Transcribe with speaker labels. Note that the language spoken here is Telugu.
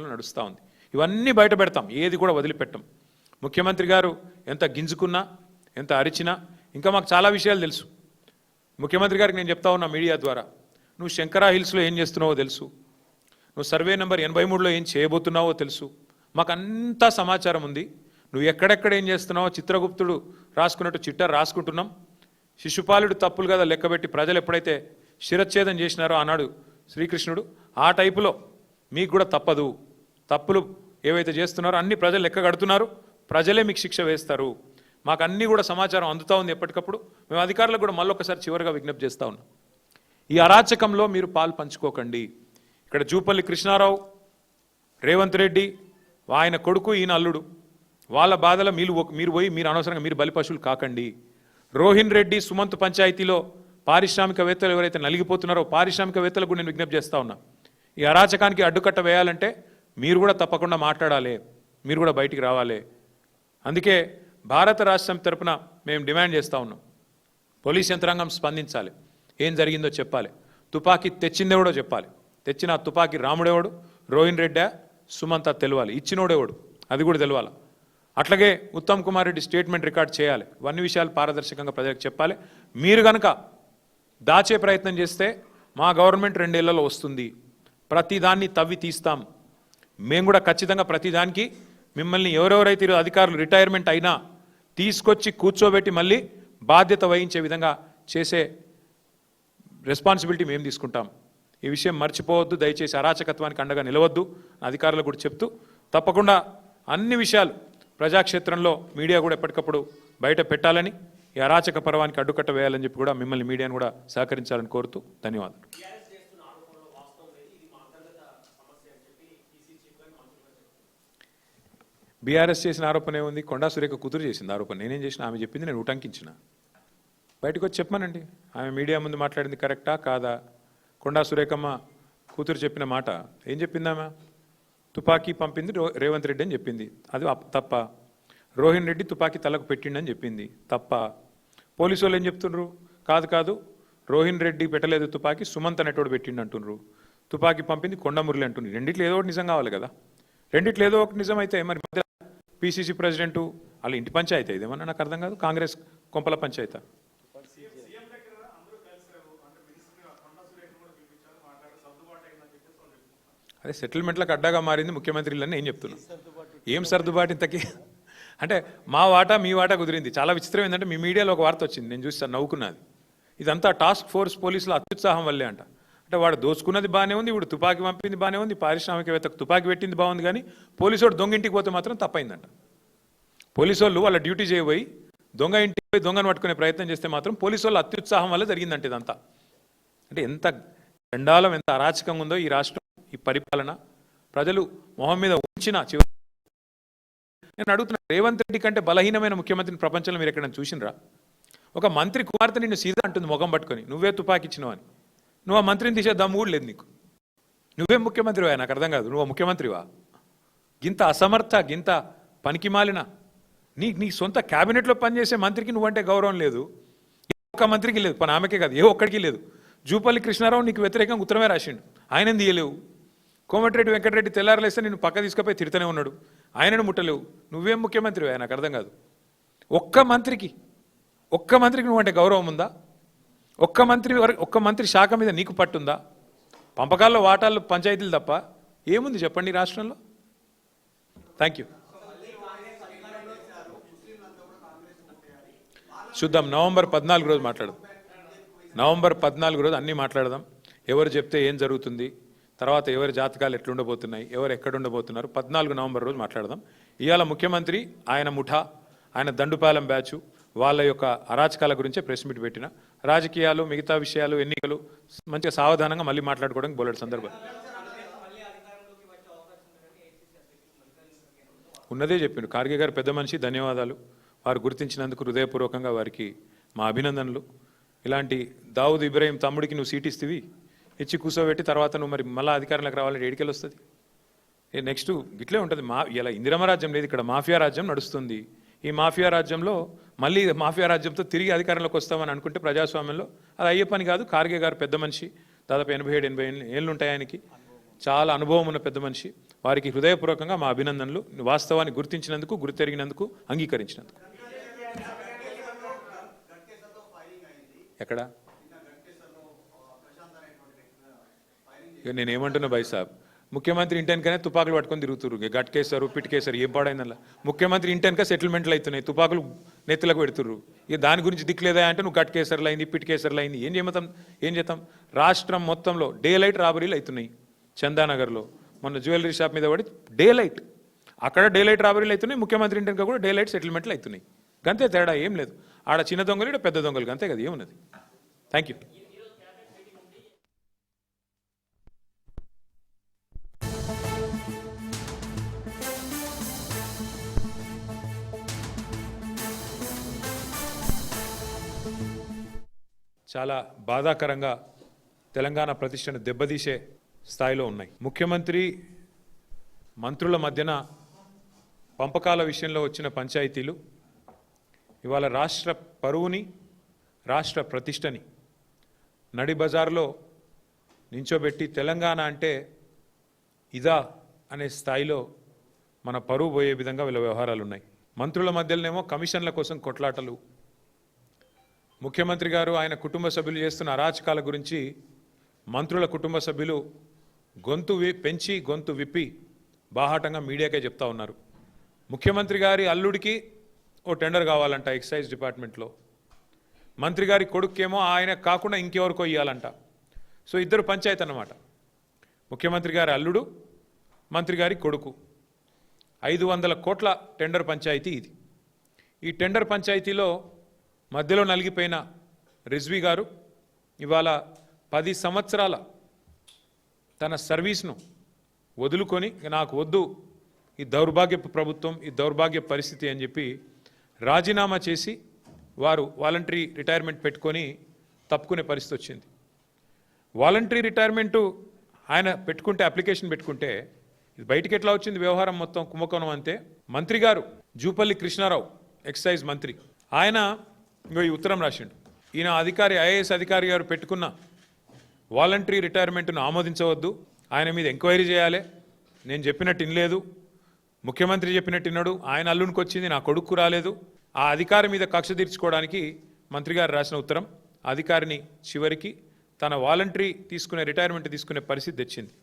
Speaker 1: నడుస్తూ ఉంది. ఇవన్నీ బయట పెడతాం, ఏది కూడా వదిలిపెట్టాం. ముఖ్యమంత్రి గారు ఎంత గింజుకున్నా, ఎంత అరిచినా ఇంకా మాకు చాలా విషయాలు తెలుసు. ముఖ్యమంత్రి గారికి నేను చెప్తా ఉన్నా మీడియా ద్వారా, నువ్వు శంకరా హిల్స్లో ఏం చేస్తున్నావో తెలుసు, నువ్వు సర్వే నెంబర్ 83లో ఏం చేయబోతున్నావో తెలుసు, మాకు అంతా సమాచారం ఉంది. నువ్వు ఎక్కడెక్కడ ఏం చేస్తున్నావో చిత్రగుప్తుడు రాసుకున్నట్టు చిట్టా రాసుకుంటున్నాం. శిశుపాలుడు తప్పులు కదా లెక్కబెట్టి ప్రజలు ఎప్పుడైతే శిరచ్ఛేదం చేసినారో ఆనాడు శ్రీకృష్ణుడు, ఆ టైపులో మీకు కూడా తప్పదు. తప్పులు ఏవైతే చేస్తున్నారో అన్ని ప్రజలు లెక్క కడుతున్నారు, ప్రజలే మీకు శిక్ష వేస్తారు. మాకు అన్నీ కూడా సమాచారం అందుతూ ఉంది ఎప్పటికప్పుడు. మేము అధికారులకు కూడా మళ్ళొకసారి చివరిగా విజ్ఞప్తి చేస్తూ ఉన్నాం, ఈ అరాచకంలో మీరు పాలు పంచుకోకండి. ఇక్కడ జూపల్లి కృష్ణారావు, రేవంత్ రెడ్డి, ఆయన కొడుకు, ఈయన అల్లుడు, వాళ్ళ బాధల మీరు పోయి మీరు అనవసరంగా మీరు బలిపశువులు కాకండి. రోహిన్ రెడ్డి సుమంత్ పంచాయతీలో పారిశ్రామికవేత్తలు ఎవరైతే నలిగిపోతున్నారో పారిశ్రామికవేత్తలకు నేను విజ్ఞప్తి చేస్తూ ఉన్నా, ఈ అరాచకానికి అడ్డుకట్ట వేయాలంటే మీరు కూడా తప్పకుండా మాట్లాడాలి, మీరు కూడా బయటికి రావాలి. అందుకే భారత రాష్ట్రం తరపున మేము డిమాండ్ చేస్తూ ఉన్నాం, పోలీస్ యంత్రాంగం స్పందించాలి, ఏం జరిగిందో చెప్పాలి. తుపాకీ తెచ్చిందేవడో చెప్పాలి, తెచ్చిన తుపాకీ రాముడేవాడు, రోహిన్ రెడ్డా, సుమంత తెలవాలి, ఇచ్చినోడేవాడు అది కూడా తెలవాలి. అట్లాగే ఉత్తమ్ కుమార్ రెడ్డి స్టేట్మెంట్ రికార్డ్ చేయాలి. ఇవన్నీ విషయాలు పారదర్శకంగా ప్రజలకు చెప్పాలి. మీరు కనుక దాచే ప్రయత్నం చేస్తే మా గవర్నమెంట్ 2 ఏళ్లలో వస్తుంది, ప్రతిదాన్ని తవ్వి తీస్తాం. మేము కూడా ఖచ్చితంగా ప్రతిదానికి మిమ్మల్ని ఎవరెవరైతే అధికారులు రిటైర్మెంట్ అయినా తీసుకొచ్చి కూర్చోబెట్టి మళ్ళీ బాధ్యత వహించే విధంగా చేసే రెస్పాన్సిబిలిటీ మేము తీసుకుంటాం. ఈ విషయం మర్చిపోవద్దు, దయచేసి అరాచకత్వానికి అండగా నిలవద్దు అధికారులకు కూడా చెప్తూ, తప్పకుండా అన్ని విషయాలు ప్రజాక్షేత్రంలో మీడియా కూడా ఎప్పటికప్పుడు బయట పెట్టాలని, ఈ అరాచక పర్వానికి అడ్డుకట్ట వేయాలని చెప్పి కూడా మిమ్మల్ని మీడియాను కూడా సహకరించాలని కోరుతూ ధన్యవాదాలు. బీఆర్ఎస్ చేసిన ఆరోపణ ఏముంది? కొండా సురేఖ కూతురు చేసింది ఆరోపణ, నేనేం చేసిన? ఆమె చెప్పింది నేను ఉటంకించిన. బయటకు వచ్చి చెప్పానండి, ఆమె మీడియా ముందు మాట్లాడింది కరెక్టా కాదా? కొండా సురేఖమ్మ కూతురు చెప్పిన మాట ఏం చెప్పింది? ఆమె తుపాకీ పంపింది రేవంత్ రెడ్డి అని చెప్పింది, అది తప్ప. రోహిన్ రెడ్డి తుపాకీ తలకు పెట్టిండని చెప్పింది, తప్ప. పోలీసు వాళ్ళు ఏం చెప్తుండ్రు? కాదు కాదు, రోహిన్ రెడ్డి పెట్టలేదు తుపాకీ, సుమంత్ అనేటోడు పెట్టిండు అంటుండ్రు. తుపాకీ పంపింది కొండమురళి అంటుంది. రెండిట్లో ఏదో ఒకటి నిజం కావాలి కదా. రెండిట్లో ఏదో ఒకటి నిజం అయితే మరి మధ్య పిసిసి ప్రెసిడెంటు వాళ్ళ ఇంటి పంచాయతీ ఇదేమన్నా నాకు అర్థం కాదు, కాంగ్రెస్ కొంపల పంచాయతీ. అదే సెటిల్మెంట్లకు అడ్డాగా మారింది ముఖ్యమంత్రిలని నేను చెప్తున్నా. ఏం సర్దుబాటు ఇంతకీ? అంటే మా వాటా మీ వాటా కుదిరింది. చాలా విచిత్రం ఏంటంటే మీ మీడియాలో ఒక వార్త వచ్చింది, నేను చూస్తాను, నవ్వుకున్నది. ఇదంతా టాస్క్ ఫోర్స్ పోలీసుల అత్యుత్సాహం వల్లే అంట. అంటే వాడు దోచుకున్నది బాగానే ఉంది, ఇప్పుడు తుపాకీ పంపింది బాగానే ఉంది, పారిశ్రామికవేత్తకు తుపాకీ పెట్టింది బాగుంది, కానీ పోలీసు వాడు దొంగ ఇంటికి పోతే మాత్రం తప్పైందంట. పోలీసు వాళ్ళు వాళ్ళ డ్యూటీ చేయబోయి దొంగ ఇంటికి పోయి దొంగను పట్టుకునే ప్రయత్నం చేస్తే మాత్రం పోలీసు వాళ్ళు అత్యుత్సాహం వల్ల జరిగిందంటే ఇదంతా. అంటే ఎంత చండాలం, ఎంత అరాచకంగా ఉందో ఈ రాష్ట్రం, ఈ పరిపాలన. ప్రజలు మొహం మీద ఉంచిన చివరి నేను అడుగుతున్నా, రేవంత్ రెడ్డి కంటే బలహీనమైన ముఖ్యమంత్రిని ప్రపంచంలో మీరు ఎక్కడైనా చూసినరా? ఒక మంత్రి కుమార్తె నిన్ను సీదా అంటుంది ముఖం పట్టుకొని, నువ్వే తుపాకీ ఇచ్చినావు అని. నువ్వు ఆ మంత్రిని తీసే దమ్ము కూడా లేదు నీకు. నువ్వేం ముఖ్యమంత్రివా? నాకు అర్థం కాదు, నువ్వు ముఖ్యమంత్రివా? గింత అసమర్థ, గింత పనికిమాలిన నీ సొంత క్యాబినెట్లో పనిచేసే మంత్రికి నువ్వంటే గౌరవం లేదు. ఒక్క మంత్రికి లేదు, పని ఆమెకే కాదు, ఏ ఒక్కడికి లేదు. జూపల్లి కృష్ణారావు నీకు వ్యతిరేకంగా ఉత్తరమే రాసిండు, ఆయనని తీయలేవు. కోమటిరెడ్డి వెంకటరెడ్డి తెల్లారలేస్తే నేను పక్క తీసుకుపోయి తిడుతూనే ఉన్నాడు, ఆయనను ముట్టలేవు. నువ్వేం ముఖ్యమంత్రివా? నాకు అర్థం కాదు. ఒక్క మంత్రికి నువ్వంటే గౌరవం ఉందా? ఒక్క మంత్రి శాఖ మీద నీకు పట్టుందా? పంపకాల్లో వాటాల్లో పంచాయతీలు తప్ప ఏముంది చెప్పండి రాష్ట్రంలో? Thank you. చూద్దాం, నవంబర్ 14 రోజు మాట్లాడదాం. నవంబర్ 14 రోజు అన్నీ మాట్లాడదాం. ఎవరు చెప్తే ఏం జరుగుతుంది, తర్వాత ఎవరి జాతకాలు ఎట్లుండబోతున్నాయి, ఎవరు ఎక్కడుండబోతున్నారు, 14 నవంబర్ రోజు మాట్లాడదాం. ఇవాళ ముఖ్యమంత్రి, ఆయన ముఠా, ఆయన దండుపాలెం బ్యాచు, వాళ్ళ యొక్క అరాచకాల గురించే ప్రెస్ మీట్ పెట్టిన. రాజకీయాలు, మిగతా విషయాలు, ఎన్నికలు మంచిగా సావధానంగా మళ్ళీ మాట్లాడుకోవడానికి బోలెడు సందర్భం ఉన్నదే చెప్పిండు. ఖార్గే గారు పెద్ద మనిషి, ధన్యవాదాలు. వారు గుర్తించినందుకు హృదయపూర్వకంగా వారికి మా అభినందనలు. ఇలాంటి దావుద్ ఇబ్రాహీం తమ్ముడికి నువ్వు సీట్ ఇస్తేవి, ఇచ్చి కూర్చోబెట్టి తర్వాత నువ్వు మరి మళ్ళీ అధికారంలోకి రావాలంటే ఏడికెళ్ళి వస్తుంది? నెక్స్ట్ ఇట్లే ఉంటుంది. ఇలా ఇందిరమ రాజ్యం లేదు, ఇక్కడ మాఫియా రాజ్యం నడుస్తుంది. ఈ మాఫియా రాజ్యంలో మళ్ళీ మాఫియా రాజ్యంతో తిరిగి అధికారంలోకి వస్తామని అనుకుంటే ప్రజాస్వామ్యంలో అది అయ్యే పని కాదు. ఖార్గే గారు పెద్ద మనిషి, దాదాపు 87-80 ఏళ్ళు ఉంటాయి ఆయనకి. చాలా అనుభవం ఉన్న పెద్ద మనిషి. వారికి హృదయపూర్వకంగా మా అభినందనలు. వాస్తవాన్ని గుర్తించినందుకు, గుర్తెరిగినందుకు, అంగీకరించినందుకు. ఎక్కడ నేనేమంటున్నా భాయ్ సాబ్, ముఖ్యమంత్రి ఇంటెనకనే తుపాకులు పట్టుకొని తిరుగుతురు. గట్కేశారు, పిట్కేశారు, ఏం పాడైందల్లా. ముఖ్యమంత్రి ఇంటెనక సెటిల్మెంట్లు అవుతున్నాయి, తుపాకులు నెత్తులకు పెడుతుర్రు. ఇక దాని గురించి దిక్కులేదా అంటే నువ్వు గట్కేసర్లు అయింది, పిట్కేసర్లు అయింది. ఏం చేద్దాం? రాష్ట్రం మొత్తంలో డే లైట్ రాబరీలు అవుతున్నాయి. చందానగర్లో మొన్న జ్యువెలరీ షాప్ మీద పడి డే లైట్, అక్కడ డే లైట్ రాబరీలు అవుతున్నాయి. ముఖ్యమంత్రి ఇంటెనక కూడా డే లైట్ సెటిల్మెంట్లు అవుతున్నాయి. అంతే తేడా, ఏం లేదు. ఆడ చిన్న దొంగలు, ఇక్కడ పెద్ద దొంగలు, అంతే కదా, ఏమున్నది. Thank you. చాలా బాధాకరంగా తెలంగాణ ప్రతిష్టను దెబ్బతీసే స్థాయిలో ఉన్నాయి. ముఖ్యమంత్రి మంత్రుల మధ్యన పంపకాల విషయంలో వచ్చిన పంచాయతీలు ఇవాళ రాష్ట్ర పరువుని, రాష్ట్ర ప్రతిష్టని నడి బజార్లో నించోబెట్టి తెలంగాణ అంటే ఇదా అనే స్థాయిలో మన పరువు పోయే విధంగా వీళ్ళ వ్యవహారాలు ఉన్నాయి. మంత్రుల మధ్యలోనేమో కమిషన్ల కోసం కొట్లాటలు. ముఖ్యమంత్రి గారు ఆయన కుటుంబ సభ్యులు చేస్తున్న అరాచకాల గురించి మంత్రుల కుటుంబ సభ్యులు పెంచి గొంతు విప్పి బాహాటంగా మీడియాకే చెప్తా ఉన్నారు. ముఖ్యమంత్రి గారి అల్లుడికి ఓ టెండర్ కావాలంట ఎక్సైజ్ డిపార్ట్మెంట్లో. మంత్రి గారి కొడుకేమో ఆయన కాకుండా ఇంకెవరికో ఇవ్వాలంట. సో ఇద్దరు పంచాయతీ అన్నమాట. ముఖ్యమంత్రి గారి అల్లుడు, మంత్రి గారి కొడుకు. 500 కోట్ల టెండర్ పంచాయతీ ఇది. ఈ టెండర్ పంచాయతీలో మధ్యలో నలిగిపోయిన రిజ్వీ గారు ఇవాళ 10 సంవత్సరాల తన సర్వీస్ను వదులుకొని నాకు వద్దు ఈ దౌర్భాగ్యపు ప్రభుత్వం, ఈ దౌర్భాగ్య పరిస్థితి అని చెప్పి రాజీనామా చేసి వారు వాలంటరీ రిటైర్మెంట్ పెట్టుకొని తప్పుకునే పరిస్థితి వచ్చింది. వాలంటరీ రిటైర్మెంటు ఆయన పెట్టుకుంటే, అప్లికేషన్ పెట్టుకుంటే ఇది బయటికి ఎట్లా వచ్చింది వ్యవహారం మొత్తం కుంభకోణం అంతే. మంత్రి గారు జూపల్లి కృష్ణారావు ఎక్సైజ్ మంత్రి, ఆయన ఈ ఉత్తరం రాసిండు. ఈయన అధికారి, ఐఏఎస్ అధికారి గారు పెట్టుకున్న వాలంటరీ రిటైర్మెంట్ను ఆమోదించవద్దు, ఆయన మీద ఎంక్వైరీ చేయాలి, నేను చెప్పినట్టు వినలేదు, ముఖ్యమంత్రి చెప్పినట్టు విన్నాడు, ఆయన అల్లునికి వచ్చింది, నా కొడుకు రాలేదు. ఆ అధికారి మీద కక్ష తీర్చుకోవడానికి మంత్రి గారు రాసిన ఉత్తరం అధికారిని చివరికి తన వాలంటరీ తీసుకునే, రిటైర్మెంట్ తీసుకునే పరిస్థితి తెచ్చింది.